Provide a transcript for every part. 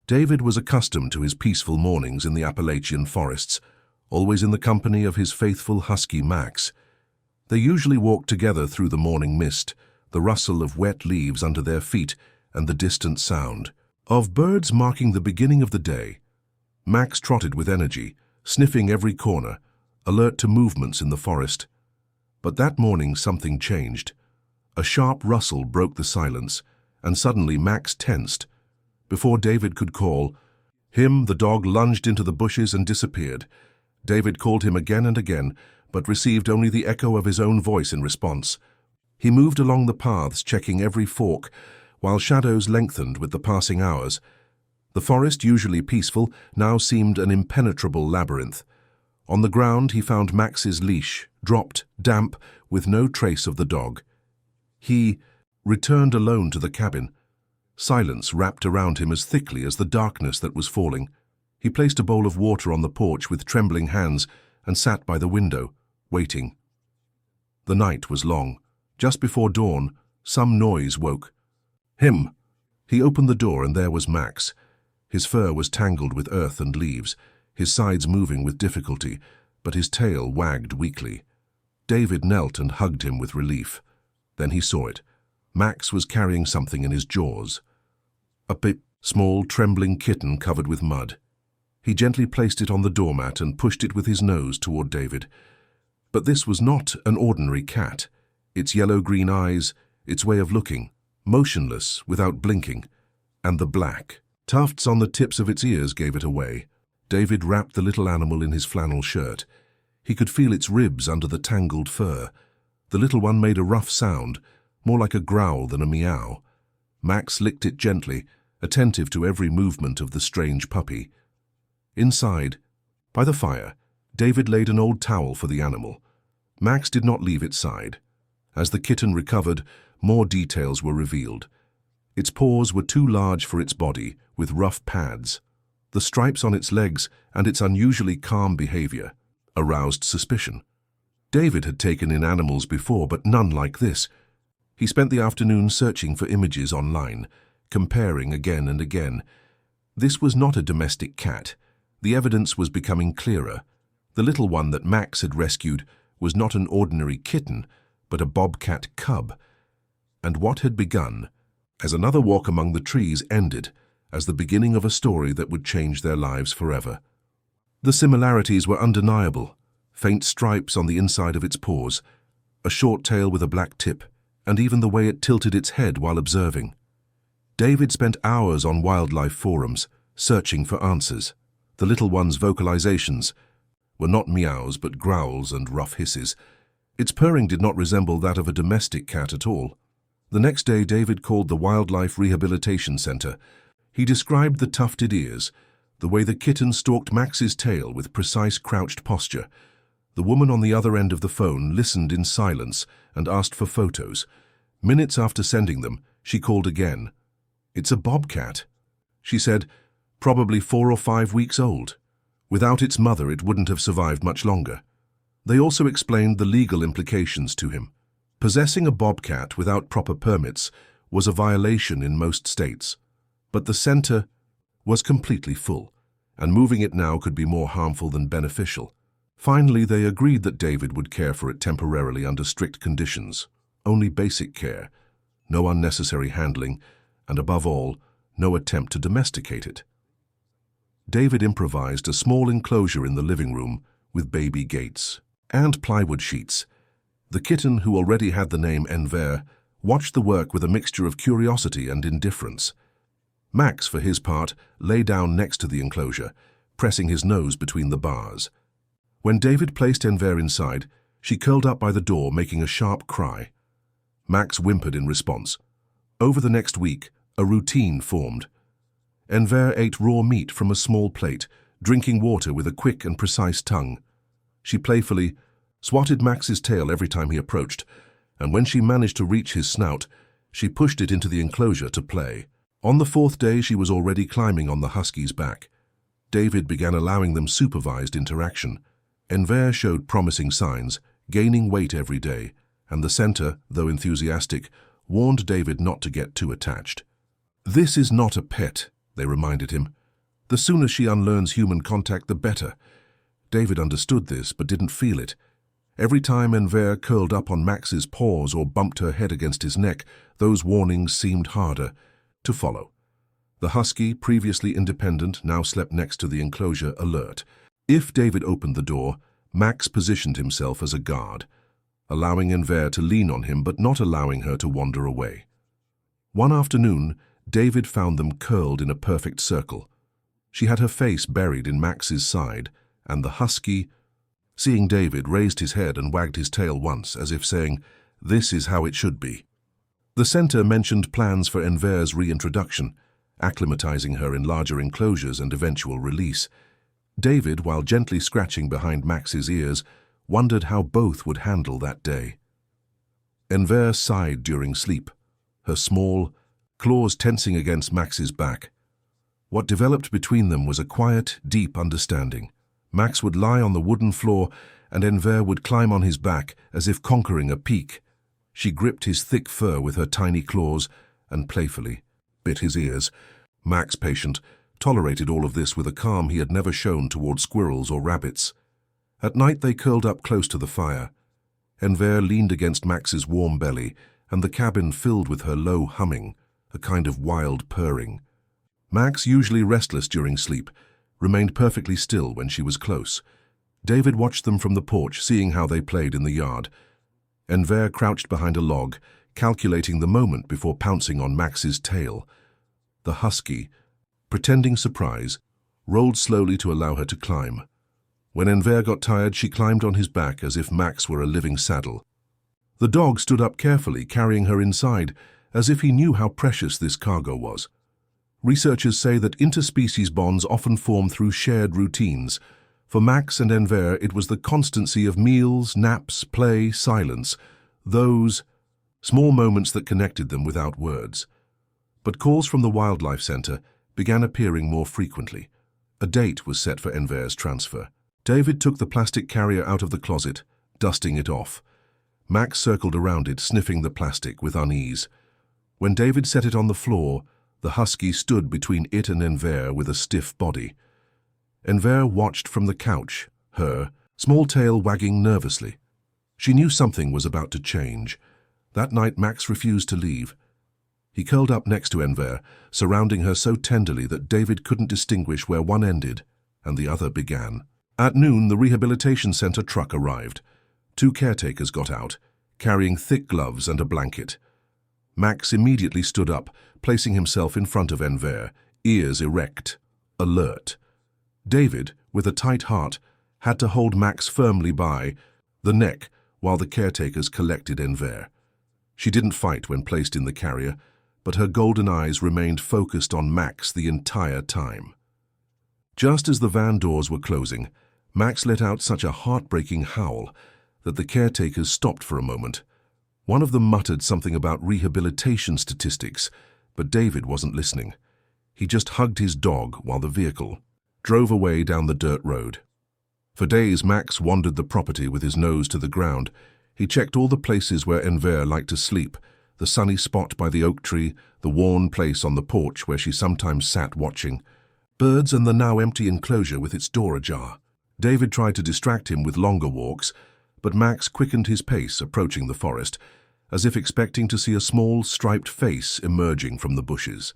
David was accustomed to his peaceful mornings in the Appalachian forests, always in the company of his faithful husky Max. They usually walked together through the morning mist, the rustle of wet leaves under their feet, and the distant sound of birds marking the beginning of the day. Max trotted with energy, sniffing every corner, alert to movements in the forest. But that morning something changed. A sharp rustle broke the silence, and suddenly Max tensed. Before David could call him, the dog lunged into the bushes and disappeared. David called him again and again, but received only the echo of his own voice in response. He moved along the paths, checking every fork, while shadows lengthened with the passing hours. The forest, usually peaceful, now seemed an impenetrable labyrinth. On the ground he found Max's leash, dropped, damp, with no trace of the dog. He returned alone to the cabin. Silence wrapped around him as thickly as the darkness that was falling. He placed a bowl of water on the porch with trembling hands and sat by the window, waiting. The night was long. Just before dawn, some noise woke him. He opened the door and there was Max. His fur was tangled with earth and leaves, his sides moving with difficulty, but his tail wagged weakly. David knelt and hugged him with relief. Then he saw it. Max was carrying something in his jaws. A small, trembling kitten covered with mud. He gently placed it on the doormat and pushed it with his nose toward David. But this was not an ordinary cat. Its yellow-green eyes, its way of looking, motionless without blinking, and the black tufts on the tips of its ears gave it away. David wrapped the little animal in his flannel shirt. He could feel its ribs under the tangled fur. The little one made a rough sound, more like a growl than a meow. Max licked it gently, attentive to every movement of the strange puppy. Inside, by the fire, David laid an old towel for the animal. Max did not leave its side. As the kitten recovered, more details were revealed. Its paws were too large for its body, with rough pads. The stripes on its legs and its unusually calm behavior aroused suspicion. David had taken in animals before, but none like this. He spent the afternoon searching for images online, comparing again and again. This was not a domestic cat. The evidence was becoming clearer. The little one that Max had rescued was not an ordinary kitten, but a bobcat cub. And what had begun, as another walk among the trees, ended as the beginning of a story that would change their lives forever. The similarities were undeniable. Faint stripes on the inside of its paws, a short tail with a black tip, and even the way it tilted its head while observing. David spent hours on wildlife forums, searching for answers. The little one's vocalizations were not meows but growls and rough hisses. Its purring did not resemble that of a domestic cat at all. The next day David called the Wildlife Rehabilitation Center. He described the tufted ears, the way the kitten stalked Max's tail with precise crouched posture. The woman on the other end of the phone listened in silence and asked for photos. Minutes after sending them, she called again. "It's a bobcat," she said, "probably 4 or 5 weeks old. Without its mother, it wouldn't have survived much longer." They also explained the legal implications to him. Possessing a bobcat without proper permits was a violation in most states, but the center was completely full, and moving it now could be more harmful than beneficial. Finally, they agreed that David would care for it temporarily under strict conditions, only basic care, no unnecessary handling, and above all, no attempt to domesticate it. David improvised a small enclosure in the living room with baby gates and plywood sheets. The kitten, who already had the name Enver, watched the work with a mixture of curiosity and indifference. Max, for his part, lay down next to the enclosure, pressing his nose between the bars. When David placed Enver inside, she curled up by the door, making a sharp cry. Max whimpered in response. Over the next week, a routine formed. Enver ate raw meat from a small plate, drinking water with a quick and precise tongue. She playfully swatted Max's tail every time he approached, and when she managed to reach his snout, she pushed it into the enclosure to play. On the 4th day, she was already climbing on the husky's back. David began allowing them supervised interaction. Enver showed promising signs, gaining weight every day, and the center, though enthusiastic, warned David not to get too attached. "This is not a pet," they reminded him. The sooner she unlearns human contact, the better. David understood this, but didn't feel it. Every time Enver curled up on Max's paws or bumped her head against his neck, those warnings seemed harder to follow. The husky, previously independent, now slept next to the enclosure, alert. If David opened the door, Max positioned himself as a guard, allowing Enver to lean on him but not allowing her to wander away. One afternoon, David found them curled in a perfect circle. She had her face buried in Max's side, and the husky, seeing David, raised his head and wagged his tail once, as if saying, "This is how it should be." The center mentioned plans for Enver's reintroduction, acclimatizing her in larger enclosures and eventual release. David, while gently scratching behind Max's ears, wondered how both would handle that day. Enver sighed during sleep, her small claws tensing against Max's back. What developed between them was a quiet, deep understanding. Max would lie on the wooden floor, and Enver would climb on his back as if conquering a peak. She gripped his thick fur with her tiny claws and playfully bit his ears. Max, patient, tolerated all of this with a calm he had never shown toward squirrels or rabbits. At night they curled up close to the fire. Enver leaned against Max's warm belly, and the cabin filled with her low humming, a kind of wild purring. Max, usually restless during sleep, remained perfectly still when she was close. David watched them from the porch, seeing how they played in the yard. Enver crouched behind a log, calculating the moment before pouncing on Max's tail. The husky, pretending surprise, rolled slowly to allow her to climb. When Enver got tired, she climbed on his back as if Max were a living saddle. The dog stood up carefully, carrying her inside, as if he knew how precious this cargo was. Researchers say that interspecies bonds often form through shared routines. For Max and Enver, it was the constancy of meals, naps, play, silence, those small moments that connected them without words. But calls from the Wildlife Center began appearing more frequently. A date was set for Enver's transfer. David took the plastic carrier out of the closet, dusting it off. Max circled around it, sniffing the plastic with unease. When David set it on the floor, the husky stood between it and Enver with a stiff body. Enver watched from the couch, her small tail wagging nervously. She knew something was about to change. That night Max refused to leave. He curled up next to Enver, surrounding her so tenderly that David couldn't distinguish where one ended and the other began. At noon, the rehabilitation center truck arrived. 2 caretakers got out, carrying thick gloves and a blanket. Max immediately stood up, placing himself in front of Enver, ears erect, alert. David, with a tight heart, had to hold Max firmly by the neck while the caretakers collected Enver. She didn't fight when placed in the carrier, but her golden eyes remained focused on Max the entire time. Just as the van doors were closing, Max let out such a heartbreaking howl that the caretakers stopped for a moment. One of them muttered something about rehabilitation statistics, but David wasn't listening. He just hugged his dog while the vehicle drove away down the dirt road. For days, Max wandered the property with his nose to the ground. He checked all the places where Enver liked to sleep, the sunny spot by the oak tree, the worn place on the porch where she sometimes sat watching, birds and the now empty enclosure with its door ajar. David tried to distract him with longer walks, but Max quickened his pace approaching the forest, as if expecting to see a small, striped face emerging from the bushes.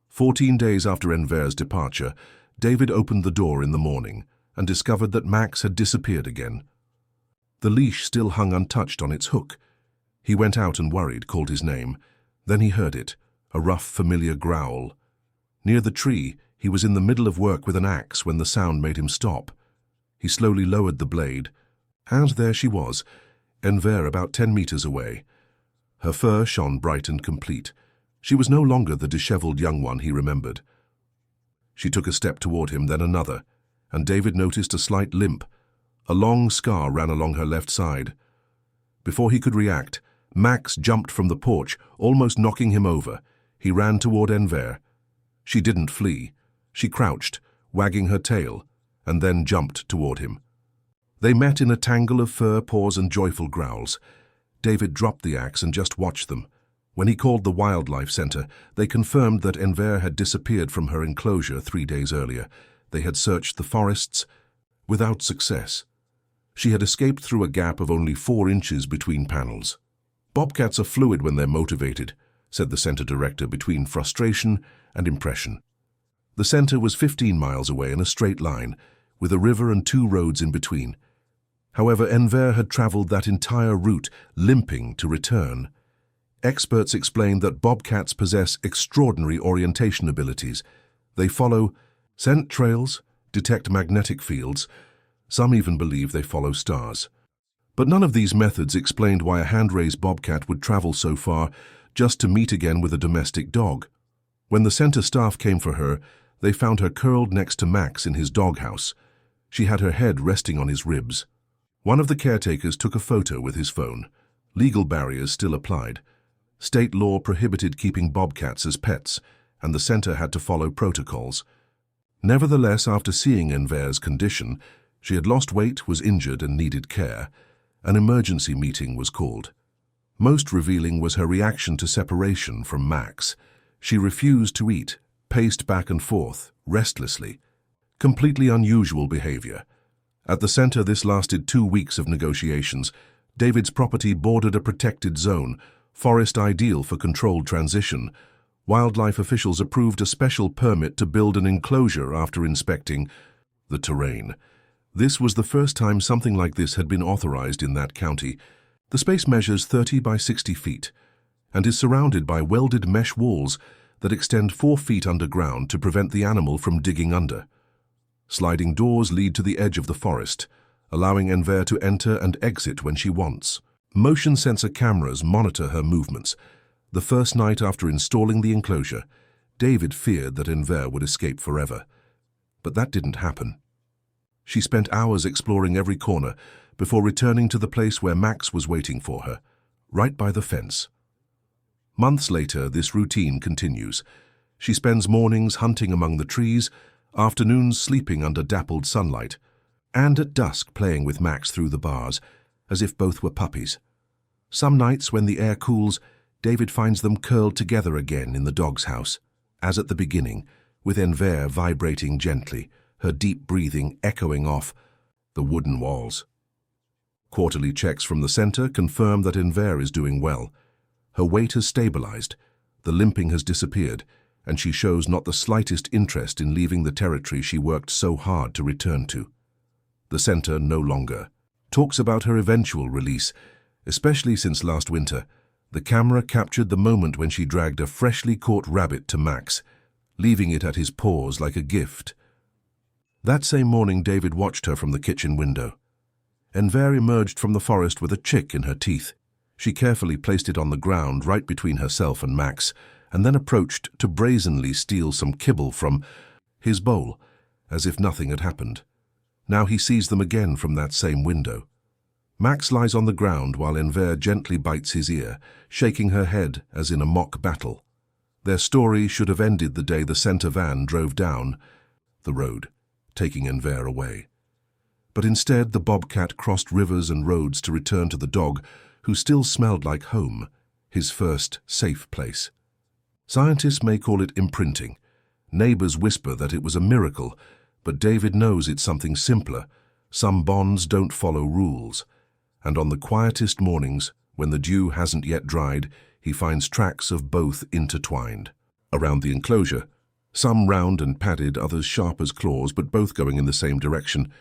14 days after Enver's departure, David opened the door in the morning and discovered that Max had disappeared again. The leash still hung untouched on its hook. He went out and worried, called his name. Then he heard it, a rough, familiar growl. Near the tree, he was in the middle of work with an axe when the sound made him stop. He slowly lowered the blade, and there she was, Enver about 10 meters away. Her fur shone bright and complete. She was no longer the disheveled young one he remembered. She took a step toward him, then another, and David noticed a slight limp. A long scar ran along her left side. Before he could react, Max jumped from the porch, almost knocking him over. He ran toward Enver. She didn't flee. She crouched, wagging her tail, and then jumped toward him. They met in a tangle of fur, paws, and joyful growls. David dropped the axe and just watched them. When he called the wildlife center, they confirmed that Enver had disappeared from her enclosure 3 days earlier. They had searched the forests without success. She had escaped through a gap of only 4 inches between panels. "Bobcats are fluid when they're motivated," said the center director, between frustration and impression. The center was 15 miles away in a straight line, with a river and 2 roads in between. However, Enver had traveled that entire route, limping to return. Experts explained that bobcats possess extraordinary orientation abilities. They follow scent trails, detect magnetic fields. Some even believe they follow stars. But none of these methods explained why a hand-raised bobcat would travel so far just to meet again with a domestic dog. When the center staff came for her, they found her curled next to Max in his doghouse. She had her head resting on his ribs. One of the caretakers took a photo with his phone. Legal barriers still applied. State law prohibited keeping bobcats as pets, and the center had to follow protocols. Nevertheless, after seeing Enver's condition, she had lost weight, was injured, and needed care. An emergency meeting was called. Most revealing was her reaction to separation from Max. She refused to eat, paced back and forth, restlessly. Completely unusual behavior. At the center, this lasted 2 weeks of negotiations. David's property bordered a protected zone, forest ideal for controlled transition. Wildlife officials approved a special permit to build an enclosure after inspecting the terrain. This was the first time something like this had been authorized in that county. The space measures 30 by 60 feet and is surrounded by welded mesh walls that extend 4 feet underground to prevent the animal from digging under. Sliding doors lead to the edge of the forest, allowing Enver to enter and exit when she wants. Motion sensor cameras monitor her movements. The first night after installing the enclosure, David feared that Enver would escape forever. But that didn't happen. She spent hours exploring every corner before returning to the place where Max was waiting for her, right by the fence. Months later, this routine continues. She spends mornings hunting among the trees, afternoons sleeping under dappled sunlight, and at dusk playing with Max through the bars, as if both were puppies. Some nights, when the air cools, David finds them curled together again in the dog's house, as at the beginning, with Enver vibrating gently, her deep breathing echoing off the wooden walls. Quarterly checks from the center confirm that Enver is doing well. Her weight has stabilized, the limping has disappeared, and she shows not the slightest interest in leaving the territory she worked so hard to return to. The center no longer talks about her eventual release, especially since last winter. The camera captured the moment when she dragged a freshly caught rabbit to Max, leaving it at his paws like a gift. That same morning, David watched her from the kitchen window. Enver emerged from the forest with a chick in her teeth. She carefully placed it on the ground right between herself and Max, and then approached to brazenly steal some kibble from his bowl, as if nothing had happened. Now he sees them again from that same window. Max lies on the ground while Enver gently bites his ear, shaking her head as in a mock battle. Their story should have ended the day the center van drove down the road, taking Enver away. But instead, the bobcat crossed rivers and roads to return to the dog, who still smelled like home, his first safe place. Scientists may call it imprinting. Neighbors whisper that it was a miracle, but David knows it's something simpler. Some bonds don't follow rules. And on the quietest mornings, when the dew hasn't yet dried, he finds tracks of both intertwined. Around the enclosure, some round and padded, others sharp as claws, but both going in the same direction,